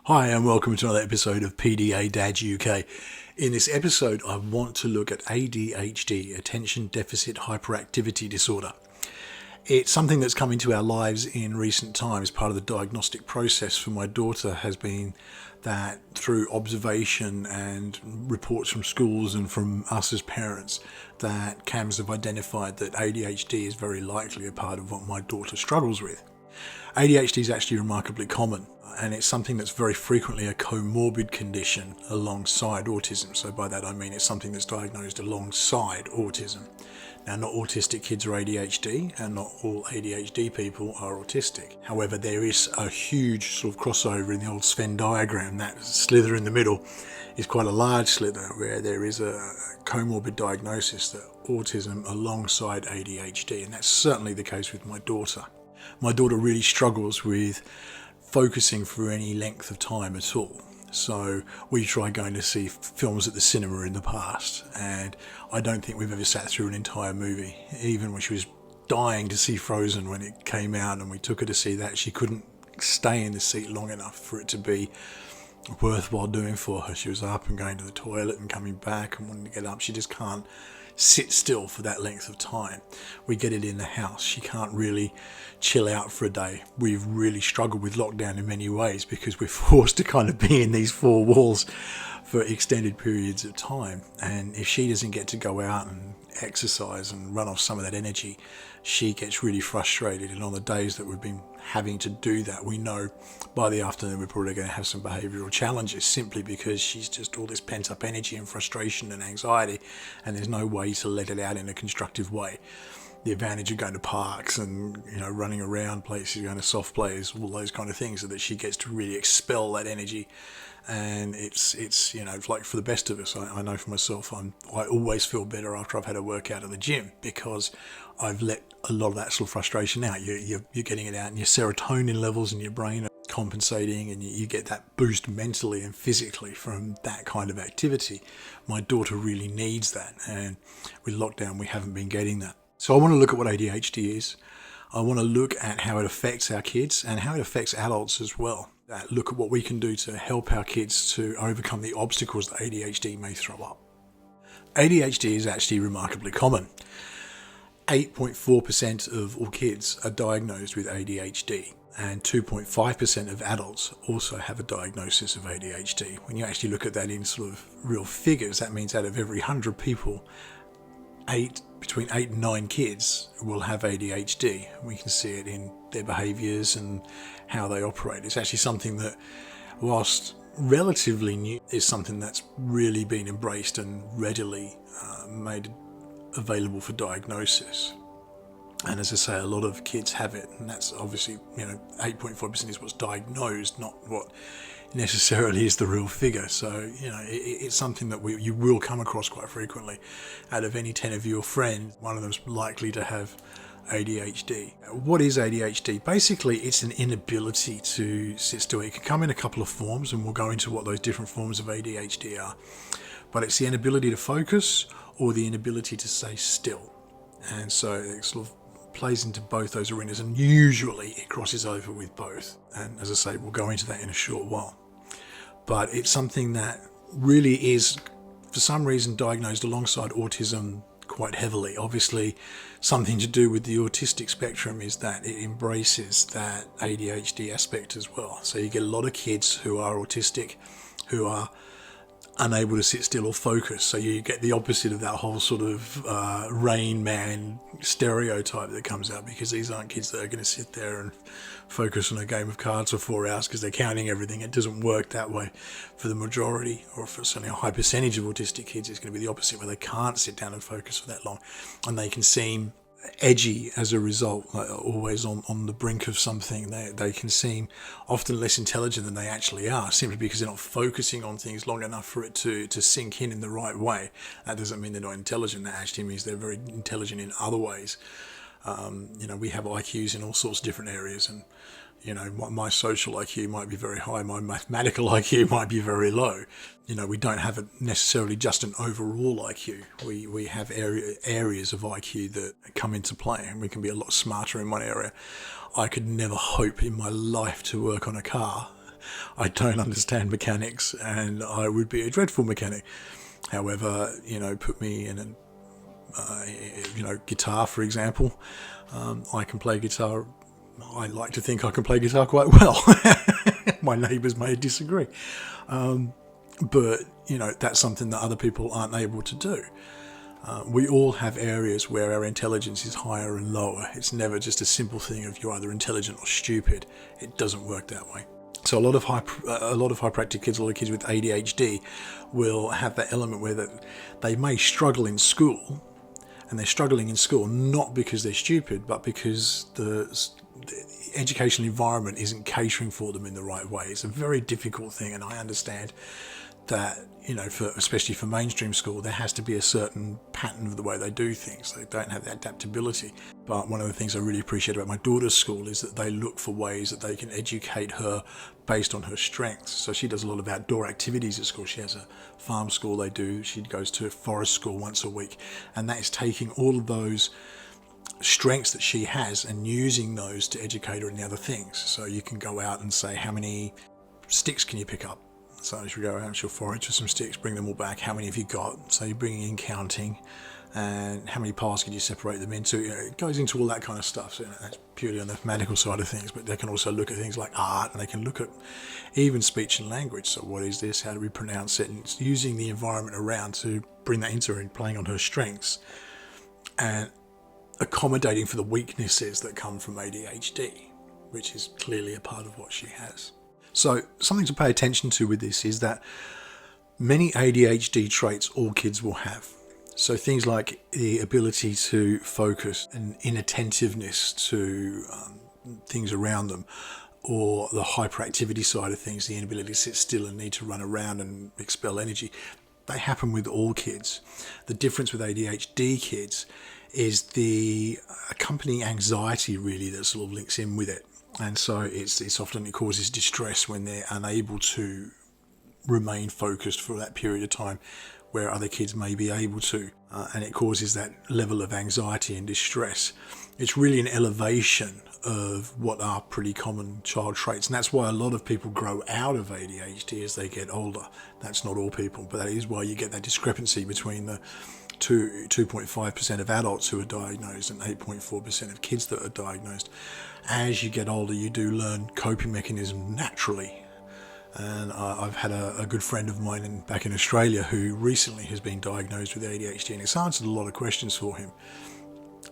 Hi and welcome to another episode of PDA Dads UK. In this episode I want to look at ADHD, Attention Deficit Hyperactivity Disorder. It's something that's come into our lives in recent times. Part of the diagnostic process for my daughter has been that through observation and reports from schools and from us as parents, that CAMS have identified that ADHD is very likely a part of what my daughter struggles with. ADHD is actually remarkably common, and it's something that's very frequently a co-morbid condition alongside autism. So by that I mean it's something that's diagnosed alongside autism. Now, not autistic kids are ADHD, and not all ADHD people are autistic. However, there is a huge sort of crossover in the old Venn diagram. That slither in the middle is quite a large slither where there is a comorbid diagnosis, that autism alongside ADHD, and that's certainly the case with my daughter. My daughter really struggles with focusing for any length of time at all. So we tried going to see films at the cinema in the past, and I don't think we've ever sat through an entire movie. Even when she was dying to see Frozen when it came out and we took her to see that, she couldn't stay in the seat long enough for it to be worthwhile doing for her. She was up and going to the toilet and coming back and wanting to get up. She just can't sit still for that length of time. We get it in the house. She can't really chill out for a day. We've really struggled with lockdown in many ways because we're forced to kind of be in these four walls for extended periods of time. And if she doesn't get to go out and exercise and run off some of that energy, she gets really frustrated. And on the days that we've been having to do that, we know by the afternoon we're probably going to have some behavioural challenges, simply because she's just all this pent up energy and frustration and anxiety, and there's no way to let it out in a constructive way. The advantage of going to parks and running around places, going to soft plays, all those kind of things, so that she gets to really expel that energy. And it's like for the best of us. I know for myself, I always feel better after I've had a workout at the gym, because I've let a lot of that sort of frustration out. You're getting it out, and your serotonin levels in your brain are compensating, and you get that boost mentally and physically from that kind of activity. My daughter really needs that, and with lockdown we haven't been getting that. So I want to look at what ADHD is. I want to look at how it affects our kids and how it affects adults as well. Look at what we can do to help our kids to overcome the obstacles that ADHD may throw up. ADHD is actually remarkably common. 8.4% of all kids are diagnosed with ADHD, and 2.5% of adults also have a diagnosis of ADHD. When you actually look at that in sort of real figures, that means out of every 100 people, between 8 and 9 kids will have ADHD. We can see it in their behaviours and how they operate. It's actually something that, whilst relatively new, is something that's really been embraced and readily made available for diagnosis. And as I say, a lot of kids have it, and that's obviously 8.4% is what's diagnosed, not what necessarily is the real figure. So it's something that you will come across quite frequently. Out of any 10 of your friends, one of them's likely to have ADHD. What is ADHD? Basically, it's an inability to sit still. It can come in a couple of forms, and we'll go into what those different forms of ADHD are. But it's the inability to focus or the inability to stay still. And so it sort of plays into both those arenas, and usually it crosses over with both. And as I say, we'll go into that in a short while. But it's something that really is, for some reason, diagnosed alongside autism quite heavily. Obviously, something to do with the autistic spectrum is that it embraces that ADHD aspect as well. So you get a lot of kids who are autistic who are unable to sit still or focus. So you get the opposite of that whole sort of Rain Man stereotype that comes out, because these aren't kids that are going to sit there and focus on a game of cards for 4 hours because they're counting everything. It doesn't work that way. For the majority, or for certainly a high percentage of autistic kids, it's going to be the opposite, where they can't sit down and focus for that long, and they can seem edgy as a result, like always on the brink of something. They can seem often less intelligent than they actually are, simply because they're not focusing on things long enough for it to sink in the right way. That doesn't mean they're not intelligent. That actually means they're very intelligent in other ways. We have IQs in all sorts of different areas, and my social IQ might be very high, my mathematical IQ might be very low. We don't have necessarily just an overall IQ. We have areas of IQ that come into play, and we can be a lot smarter in one area. I could never hope in my life to work on a car I don't understand mechanics, and I would be a dreadful mechanic. However, put me in guitar, for example. I can play guitar. I like to think I can play guitar quite well. My neighbours may disagree. But that's something that other people aren't able to do. We all have areas where our intelligence is higher and lower. It's never just a simple thing of you're either intelligent or stupid. It doesn't work that way. So a lot of hyperactive kids, a lot of kids with ADHD, will have that element where they may struggle in school, and they're struggling in school not because they're stupid, but because the educational environment isn't catering for them in the right way. It's a very difficult thing, and I understand that especially for mainstream school, there has to be a certain pattern of the way they do things. They don't have that adaptability. But one of the things I really appreciate about my daughter's school is that they look for ways that they can educate her based on her strengths. So she does a lot of outdoor activities at school. She has a farm school they do. She goes to a forest school once a week, and that is taking all of those strengths that she has and using those to educate her in the other things. So you can go out and say, how many sticks can you pick up? So she'll go out and she'll forage for some sticks, bring them all back. How many have you got? So you're bringing in counting, and how many piles can you separate them into? It goes into all that kind of stuff. So that's purely on the mathematical side of things, but they can also look at things like art, and they can look at even speech and language. So what is this? How do we pronounce it? And it's using the environment around to bring that into her and playing on her strengths and accommodating for the weaknesses that come from ADHD, which is clearly a part of what she has. So something to pay attention to with this is that many ADHD traits all kids will have. So things like the ability to focus and inattentiveness to things around them, or the hyperactivity side of things, the inability to sit still and need to run around and expel energy, they happen with all kids. The difference with ADHD kids is the accompanying anxiety really that sort of links in with it. And so it's often, it causes distress when they're unable to remain focused for that period of time where other kids may be able to. And it causes that level of anxiety and distress. It's really an elevation of what are pretty common child traits. And that's why a lot of people grow out of ADHD as they get older. That's not all people, but that is why you get that discrepancy between the 2.5% of adults who are diagnosed and 8.4% of kids that are diagnosed. As you get older, you do learn coping mechanisms naturally. And I've had a good friend of mine back in Australia who recently has been diagnosed with ADHD, and it's answered a lot of questions for him.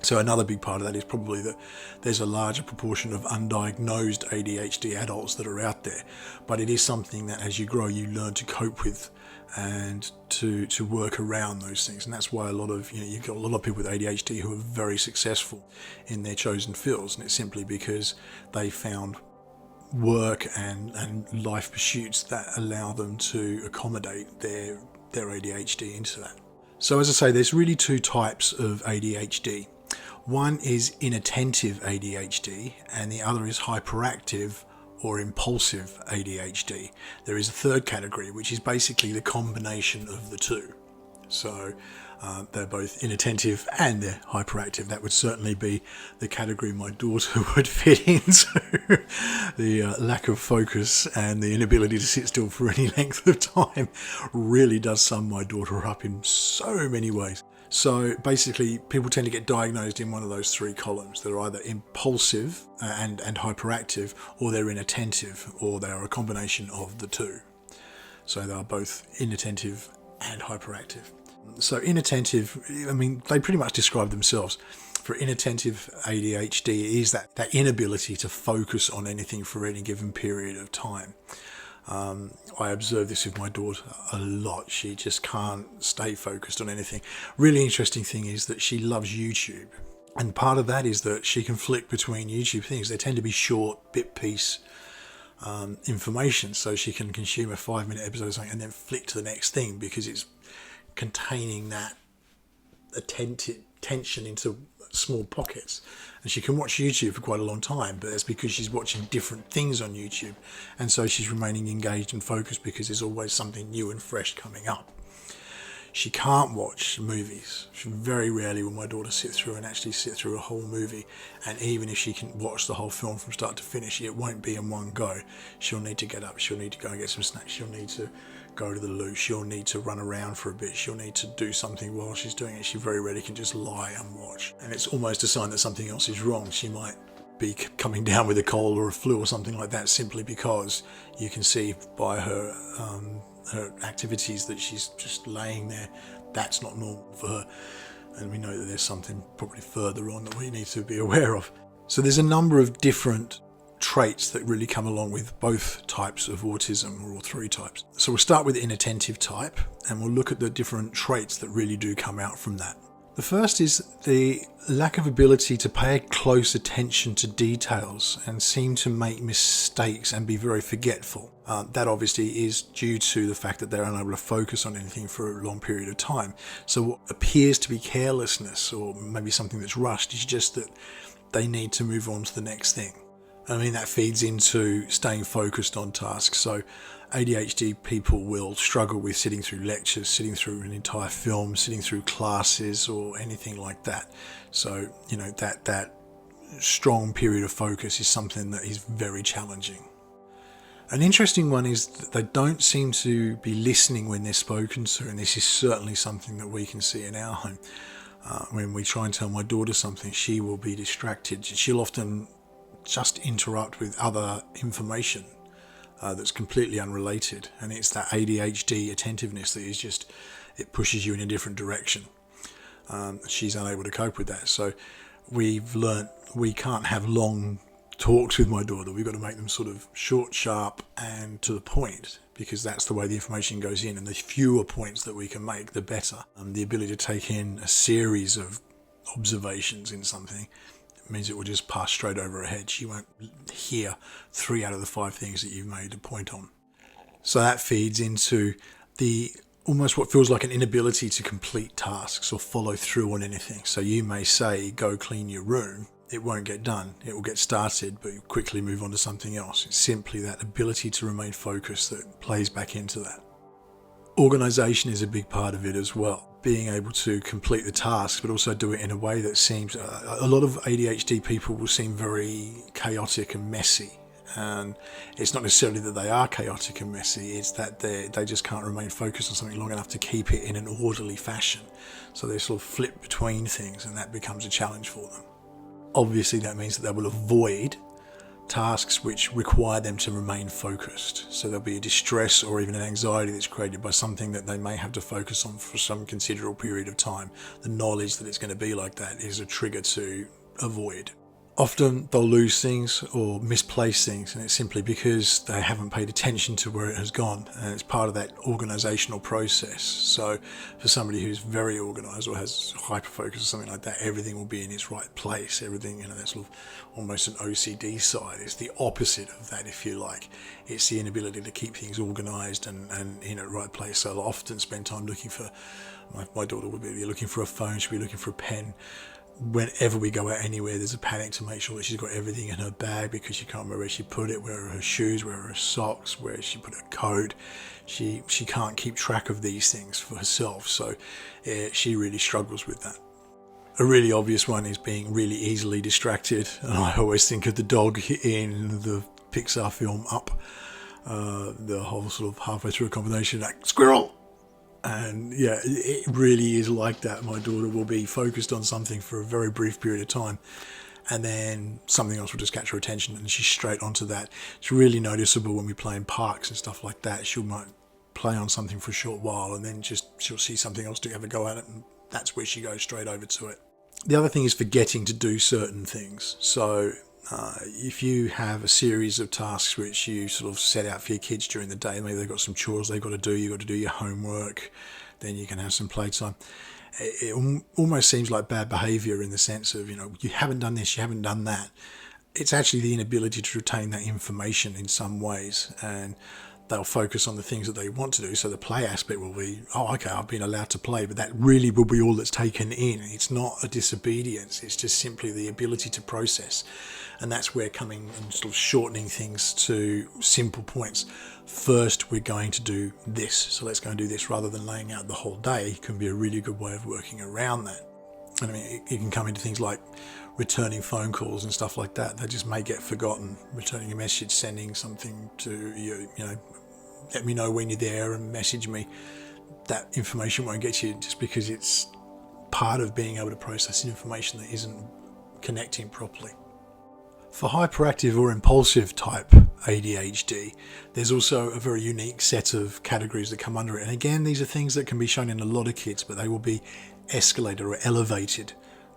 So another big part of that is probably that there's a larger proportion of undiagnosed ADHD adults that are out there. But it is something that as you grow, you learn to cope with and to work around those things. And that's why a lot of, you've got a lot of people with ADHD who are very successful in their chosen fields. And it's simply because they found work and life pursuits that allow them to accommodate their ADHD into that. So as I say, there's really two types of ADHD. One is inattentive ADHD and the other is hyperactive or impulsive ADHD. There is a third category, which is basically the combination of the two. So they're both inattentive and they're hyperactive. That would certainly be the category my daughter would fit into. The lack of focus and the inability to sit still for any length of time really does sum my daughter up in so many ways. So basically, people tend to get diagnosed in one of those three columns. They're either impulsive and hyperactive, or they're inattentive, or they are a combination of the two. So they are both inattentive and hyperactive. So inattentive, they pretty much describe themselves. For inattentive ADHD is that inability to focus on anything for any given period of time. I observe this with my daughter a lot. She just can't stay focused on anything. Really interesting thing is that she loves YouTube. And part of that is that she can flick between YouTube things. They tend to be short, bit piece information. So she can consume a 5-minute episode or something and then flick to the next thing because it's containing that attention into small pockets. And she can watch YouTube for quite a long time, but that's because she's watching different things on YouTube, and so she's remaining engaged and focused because there's always something new and fresh coming up. She can't watch movies. Very rarely will my daughter sit through a whole movie. And even if she can watch the whole film from start to finish, it won't be in one go. She'll need to get up. She'll need to go and get some snacks. She'll need to go to the loo. She'll need to run around for a bit. She'll need to do something while she's doing it. She very rarely can just lie and watch. And it's almost a sign that something else is wrong. She might be coming down with a cold or a flu or something like that, simply because you can see by her activities that she's just laying there. That's not normal for her, and we know that there's something probably further on that we need to be aware of. So there's a number of different traits that really come along with both types of autism, or all three types. So we'll start with the inattentive type, and we'll look at the different traits that really do come out from that. The first is the lack of ability to pay close attention to details and seem to make mistakes and be very forgetful. That obviously is due to the fact that they're unable to focus on anything for a long period of time. So what appears to be carelessness or maybe something that's rushed is just that they need to move on to the next thing. I mean, that feeds into staying focused on tasks. So ADHD people will struggle with sitting through lectures, sitting through an entire film, sitting through classes or anything like that. So, that strong period of focus is something that is very challenging. An interesting one is that they don't seem to be listening when they're spoken to, and this is certainly something that we can see in our home. When we try and tell my daughter something, she will be distracted. She'll often just interrupt with other information that's completely unrelated, and it's that ADHD attentiveness that is just, it pushes you in a different direction. She's unable to cope with that, so we've learnt we can't have long talks with my daughter. We've got to make them sort of short, sharp, and to the point, because that's the way the information goes in, and the fewer points that we can make, the better. The ability to take in a series of observations in something means it will just pass straight over her head. She won't hear 3 out of the 5 things that you've made a point on. So that feeds into the almost what feels like an inability to complete tasks or follow through on anything. So you may say, go clean your room. It won't get done. It will get started, but you quickly move on to something else. It's simply that ability to remain focused that plays back into that. Organisation is a big part of it as well. Being able to complete the tasks, but also do it in a way that seems, a lot of ADHD people will seem very chaotic and messy. And it's not necessarily that they are chaotic and messy, it's that they just can't remain focused on something long enough to keep it in an orderly fashion. So they sort of flip between things, and that becomes a challenge for them. Obviously that means that they will avoid tasks which require them to remain focused. So there'll be a distress or even an anxiety that's created by something that they may have to focus on for some considerable period of time. The knowledge that it's going to be like that is a trigger to avoid. Often they'll lose things or misplace things, and it's simply because they haven't paid attention to where it has gone, and it's part of that organisational process. So for somebody who's very organised or has hyperfocus or something like that, everything will be in its right place. Everything, that's sort of almost an OCD side. It's the opposite of that, if you like. It's the inability to keep things organised and in a right place. So I'll often spend time looking for, my daughter will be looking for a phone, she'll be looking for a pen. Whenever we go out anywhere, there's a panic to make sure that she's got everything in her bag, because she can't remember where she put it, where are her shoes, where are her socks, where she put her coat. She can't keep track of these things for herself, so she really struggles with that. A really obvious one is being really easily distracted, and I always think of the dog in the Pixar film Up, the whole sort of halfway through a combination, like squirrel. And yeah, it really is like that. My daughter will be focused on something for a very brief period of time, and then something else will just catch her attention, and she's straight onto that. It's really noticeable when we play in parks and stuff like that. She might play on something for a short while, and then she'll see something else to have a go at it, and that's where she goes straight over to it. The other thing is forgetting to do certain things. So if you have a series of tasks which you sort of set out for your kids during the day, maybe they've got some chores they've got to do, you've got to do your homework, then you can have some playtime. It almost seems like bad behaviour in the sense of, you haven't done this, you haven't done that. It's actually the inability to retain that information in some ways, and they'll focus on the things that they want to do. So the play aspect will be, oh, okay, I've been allowed to play, but that really will be all that's taken in. It's not a disobedience. It's just simply the ability to process. And that's where coming and sort of shortening things to simple points. First, we're going to do this. So let's go and do this rather than laying out the whole day can be a really good way of working around that. And I mean, it can come into things like returning phone calls and stuff like that. They just may get forgotten. Returning a message, sending something to you, let me know when you're there and message me. That information won't get you just because it's part of being able to process information that isn't connecting properly. For hyperactive or impulsive type ADHD, there's also a very unique set of categories that come under it. And again, these are things that can be shown in a lot of kids, but they will be escalated or elevated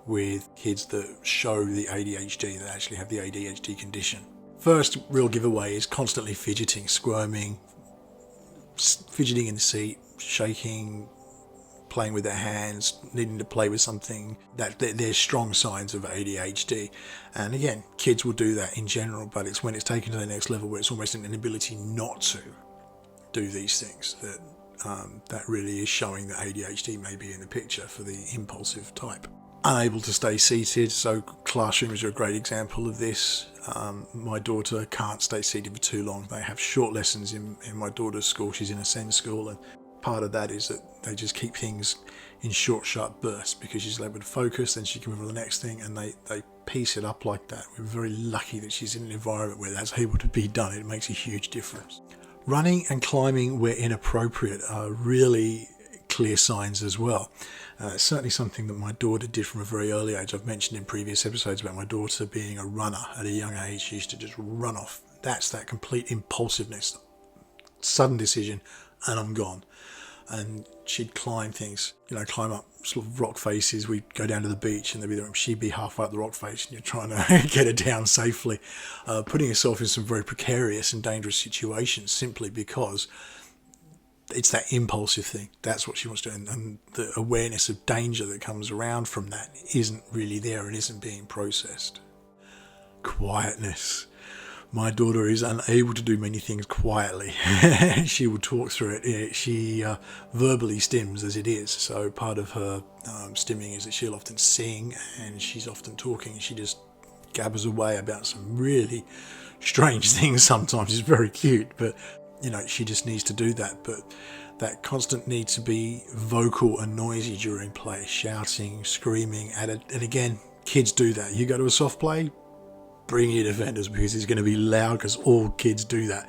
with kids that show the ADHD, that actually have the ADHD condition. First real giveaway is constantly fidgeting, squirming, fidgeting in the seat, shaking, playing with their hands, needing to play with something. That they're strong signs of ADHD. And again, kids will do that in general, but it's when it's taken to the next level where it's almost an inability not to do these things that really is showing that ADHD may be in the picture for the impulsive type. Unable to stay seated, so classrooms are a great example of this. My daughter can't stay seated for too long. They have short lessons in my daughter's school. She's in a SEND school, and part of that is that they just keep things in short, sharp bursts because she's able to focus, then she can move on to the next thing, and they piece it up like that. We're very lucky that she's in an environment where that's able to be done. It makes a huge difference. Running and climbing where inappropriate are really clear signs as well. Certainly something that my daughter did from a very early age. I've mentioned in previous episodes about my daughter being a runner at a young age. She used to just run off. That's that complete impulsiveness, sudden decision, and I'm gone. And she'd climb things, climb up sort of rock faces. We'd go down to the beach and she'd be halfway up the rock face and you're trying to get her down safely, putting herself in some very precarious and dangerous situations simply because it's that impulsive thing. That's what she wants to do. And the awareness of danger that comes around from that isn't really there and isn't being processed. Quietness. My daughter is unable to do many things quietly. She will talk through it. She verbally stims as it is. So part of her stimming is that she'll often sing and she's often talking. She just gabbers away about some really strange things sometimes. It's very cute, but she just needs to do that. But that constant need to be vocal and noisy during play, shouting, screaming at it. And again, kids do that. You go to a soft play, bring your defenders because it's going to be loud because all kids do that.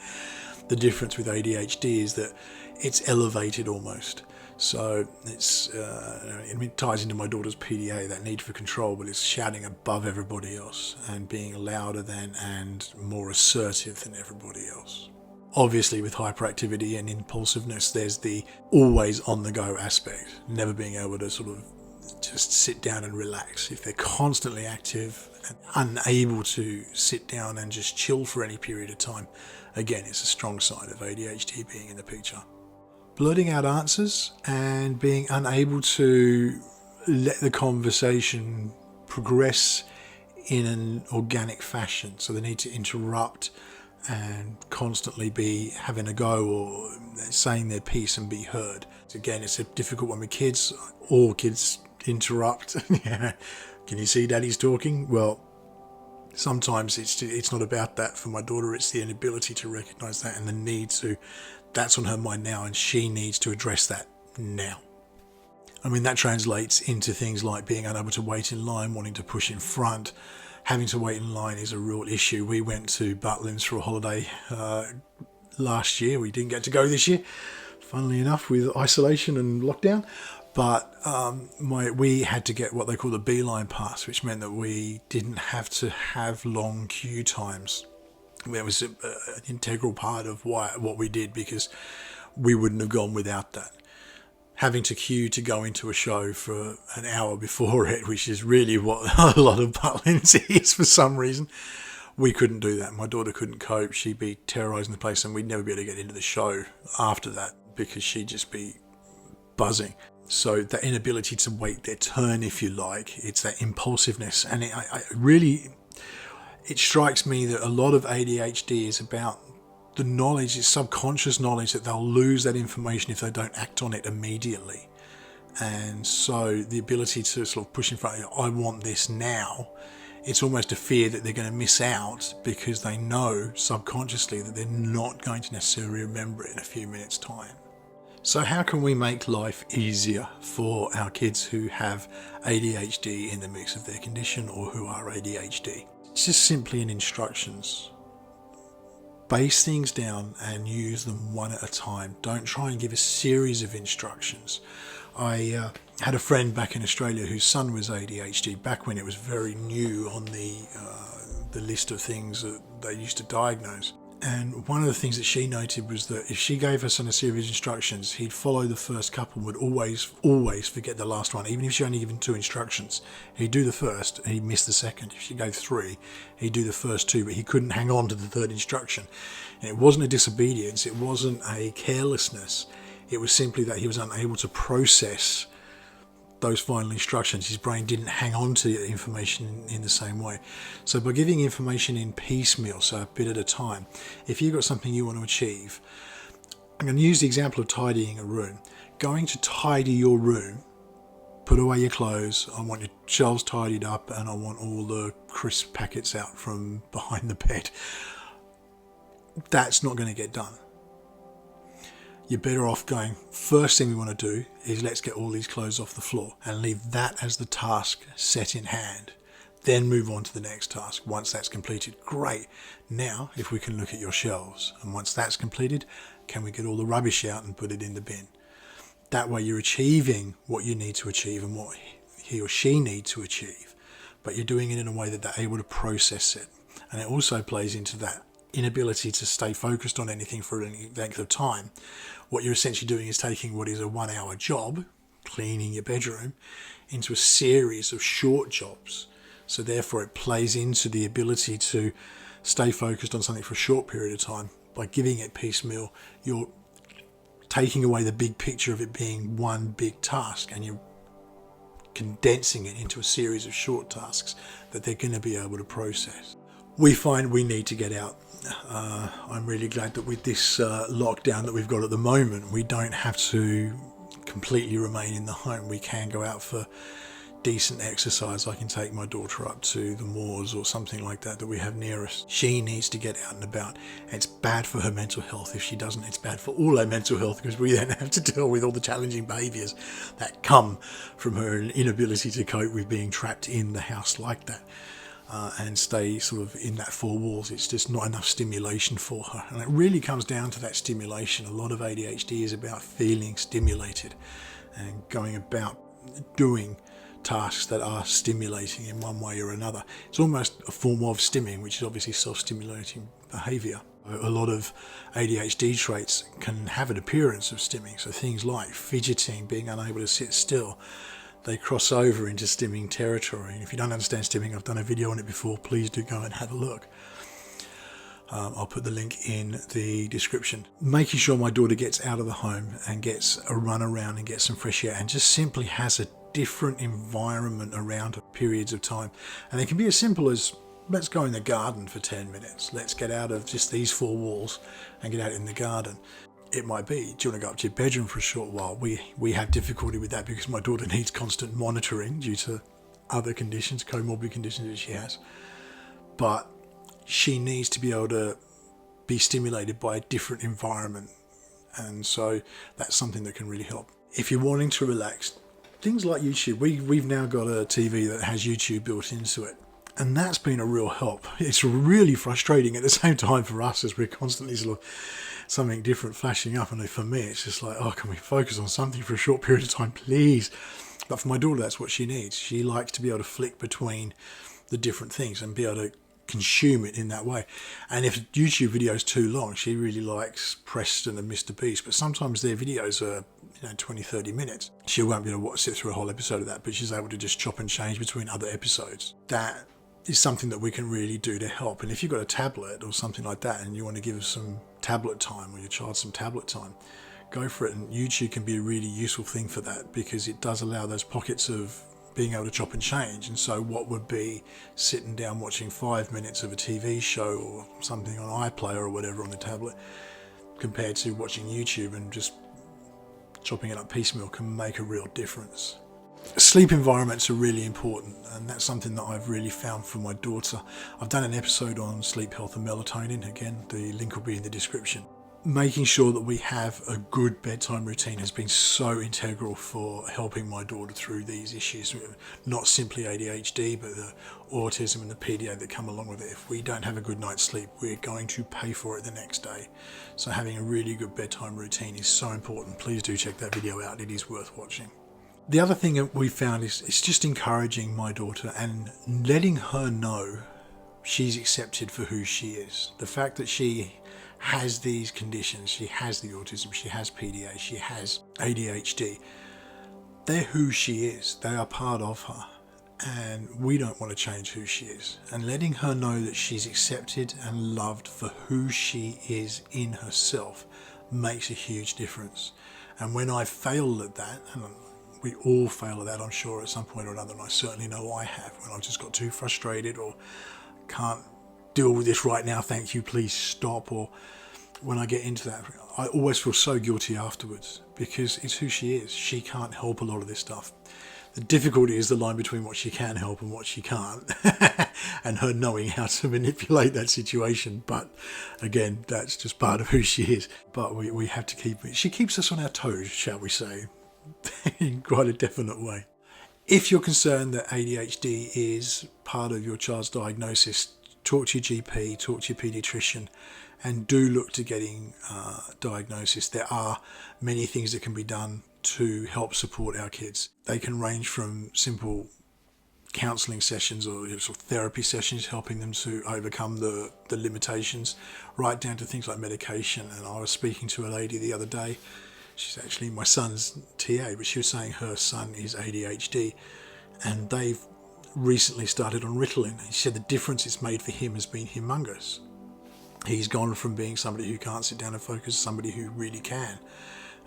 The difference with ADHD is that it's elevated almost. So it's it ties into my daughter's PDA, that need for control, but it's shouting above everybody else and being louder than and more assertive than everybody else. Obviously, with hyperactivity and impulsiveness, there's the always on the go aspect, never being able to sort of just sit down and relax. If they're constantly active and unable to sit down and just chill for any period of time, again, it's a strong sign of ADHD being in the picture. Blurting out answers and being unable to let the conversation progress in an organic fashion. So they need to interrupt and constantly be having a go or saying their piece and be heard. Again, it's a difficult one with kids. All kids interrupt. Can you see daddy's talking? Well, sometimes it's not about that. For my daughter, it's the inability to recognize that and the need to, that's on her mind now and she needs to address that now. I mean, that translates into things like being unable to wait in line, wanting to push in front. Having to wait in line is a real issue. We went to Butlins for a holiday last year. We didn't get to go this year, funnily enough, with isolation and lockdown. But we had to get what they call the beeline pass, which meant that we didn't have to have long queue times. That was an integral part of what we did because we wouldn't have gone without that. Having to queue to go into a show for an hour before it, which is really what a lot of Butlins is for some reason, we couldn't do that. My daughter couldn't cope. She'd be terrorising the place and we'd never be able to get into the show after that because she'd just be buzzing. So that inability to wait their turn, if you like, it's that impulsiveness. And it strikes me that a lot of ADHD is about the knowledge is subconscious knowledge that they'll lose that information if they don't act on it immediately. And so the ability to sort of push in front of, I want this now, it's almost a fear that they're going to miss out because they know subconsciously that they're not going to necessarily remember it in a few minutes' time. So how can we make life easier for our kids who have ADHD in the mix of their condition or who are ADHD? It's just simply in instructions. Base things down and use them one at a time. Don't try and give a series of instructions. I had a friend back in Australia whose son was ADHD back when it was very new on the list of things that they used to diagnose. And one of the things that she noted was that if she gave her son a series of instructions, he'd follow the first couple, would always forget the last one. Even if she only given 2 instructions, he'd do the first and he'd miss the second. If she gave 3, he'd do the first 2, but he couldn't hang on to the third instruction. And it wasn't a disobedience, it wasn't a carelessness. It was simply that he was unable to process those final instructions. His brain didn't hang on to the information in the same way. So by giving information in piecemeal, so a bit at a time, if you've got something you want to achieve, I'm going to use the example of tidying a room. Going to tidy your room, put away your clothes, I want your shelves tidied up and I want all the crisp packets out from behind the bed. That's not going to get done. You're better off going, first thing we want to do is let's get all these clothes off the floor and leave that as the task set in hand. Then move on to the next task. Once that's completed, great. Now, if we can look at your shelves, and once that's completed, can we get all the rubbish out and put it in the bin? That way you're achieving what you need to achieve and what he or she needs to achieve, but you're doing it in a way that they're able to process it. And it also plays into that inability to stay focused on anything for any length of time. What you're essentially doing is taking what is a 1-hour job, cleaning your bedroom, into a series of short jobs. So therefore it plays into the ability to stay focused on something for a short period of time. By giving it piecemeal, you're taking away the big picture of it being one big task and you're condensing it into a series of short tasks that they're going to be able to process. We find we need to get out. I'm really glad that with this lockdown that we've got at the moment, we don't have to completely remain in the home. We can go out for decent exercise. I can take my daughter up to the moors or something like that we have near us. She needs to get out and about. It's bad for her mental health. If she doesn't, it's bad for all her mental health because we then have to deal with all the challenging behaviours that come from her inability to cope with being trapped in the house like that. And stay sort of in that 4 walls. It's just not enough stimulation for her. And it really comes down to that stimulation. A lot of ADHD is about feeling stimulated and going about doing tasks that are stimulating in one way or another. It's almost a form of stimming, which is obviously self-stimulating behaviour. A lot of ADHD traits can have an appearance of stimming. So things like fidgeting, being unable to sit still, they cross over into stimming territory. And if you don't understand stimming, I've done a video on it before, please do go and have a look. I'll put the link in the description. Making sure my daughter gets out of the home and gets a run around and gets some fresh air and just simply has a different environment around her periods of time. And it can be as simple as, let's go in the garden for 10 minutes. Let's get out of just these 4 walls and get out in the garden. It might be, do you want to go up to your bedroom for a short while? We have difficulty with that because my daughter needs constant monitoring due to other conditions, co-morbid conditions that she has. But she needs to be able to be stimulated by a different environment. And so that's something that can really help. If you're wanting to relax, things like YouTube, we've now got a TV that has YouTube built into it. And that's been a real help. It's really frustrating at the same time for us as we're constantly sort of something different flashing up. And for me, it's just like, oh, can we focus on something for a short period of time, please? But for my daughter, that's what she needs. She likes to be able to flick between the different things and be able to consume it in that way. And if a YouTube video is too long, she really likes Preston and Mr. Beast, but sometimes their videos are 20-30 minutes. She won't be able to sit through a whole episode of that, but she's able to just chop and change between other episodes. That is something that we can really do to help. And if you've got a tablet or something like that and you want to give some tablet time or your child some tablet time, go for it. And YouTube can be a really useful thing for that because it does allow those pockets of being able to chop and change. And so what would be sitting down watching 5 minutes of a TV show or something on iPlayer or whatever on the tablet, compared to watching YouTube and just chopping it up piecemeal, can make a real difference. Sleep environments are really important, and that's something that I've really found for my daughter. I've done an episode on sleep health and melatonin. Again, the link will be in the description. Making sure that we have a good bedtime routine has been so integral for helping my daughter through these issues, not simply ADHD, but the autism and the PDA that come along with it. If we don't have a good night's sleep, we're going to pay for it the next day. So having a really good bedtime routine is so important. Please do check that video out. It is worth watching. The other thing that we found is just encouraging my daughter and letting her know she's accepted for who she is. The fact that she has these conditions, she has the autism, she has PDA, she has ADHD, they're who she is. They are part of her, and we don't want to change who she is. And letting her know that she's accepted and loved for who she is in herself makes a huge difference. And when I failed at that, and we all fail at that, I'm sure, at some point or another, and I certainly know I have, when I've just got too frustrated or can't deal with this right now, thank you, please stop, or when I get into that, I always feel so guilty afterwards, because it's who she is. She can't help a lot of this stuff. The difficulty is the line between what she can help and what she can't, and her knowing how to manipulate that situation. But again, that's just part of who she is. But we have to she keeps us on our toes, shall we say, in quite a definite way. If you're concerned that ADHD is part of your child's diagnosis, talk to your GP, talk to your paediatrician, and do look to getting diagnosis. There are many things that can be done to help support our kids. They can range from simple counselling sessions or sort of therapy sessions, helping them to overcome the limitations, right down to things like medication. And I was speaking to a lady the other day. She's actually my son's TA, but she was saying her son is ADHD, and they've recently started on Ritalin. She said the difference it's made for him has been humongous. He's gone from being somebody who can't sit down and focus to somebody who really can.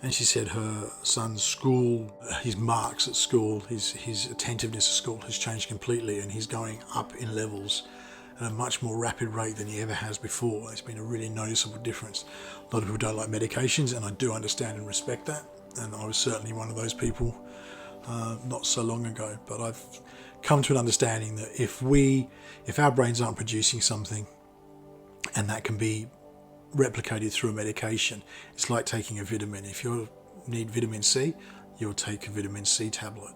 And she said her son's school, his marks at school, his attentiveness at school has changed completely, and he's going up in levels at a much more rapid rate than he ever has before. It's been a really noticeable difference. A lot of people don't like medications, and I do understand and respect that. And I was certainly one of those people not so long ago. But I've come to an understanding that if our brains aren't producing something, and that can be replicated through a medication, it's like taking a vitamin. If you need vitamin C, you'll take a vitamin C tablet.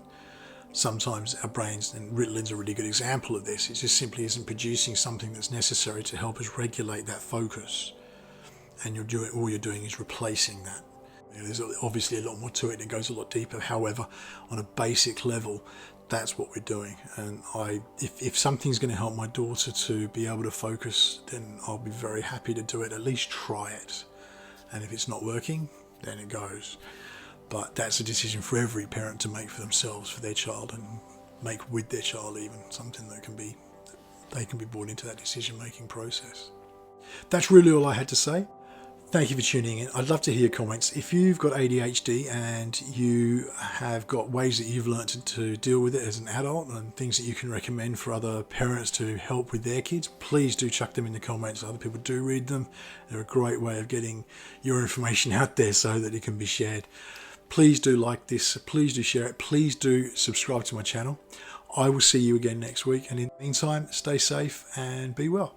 Sometimes our brains, and Ritalin's a really good example of this, it just simply isn't producing something that's necessary to help us regulate that focus. And all you're doing is replacing that. There's obviously a lot more to it, and it goes a lot deeper. However, on a basic level, that's what we're doing. And if something's going to help my daughter to be able to focus, then I'll be very happy to do it. At least try it. And if it's not working, then it goes. But that's a decision for every parent to make for themselves, for their child, and make with their child even, something that they can be brought into that decision-making process. That's really all I had to say. Thank you for tuning in. I'd love to hear your comments. If you've got ADHD and you have got ways that you've learned to deal with it as an adult, and things that you can recommend for other parents to help with their kids, please do chuck them in the comments. Other people do read them. They're a great way of getting your information out there so that it can be shared. Please do like this. Please do share it. Please do subscribe to my channel. I will see you again next week. And in the meantime, stay safe and be well.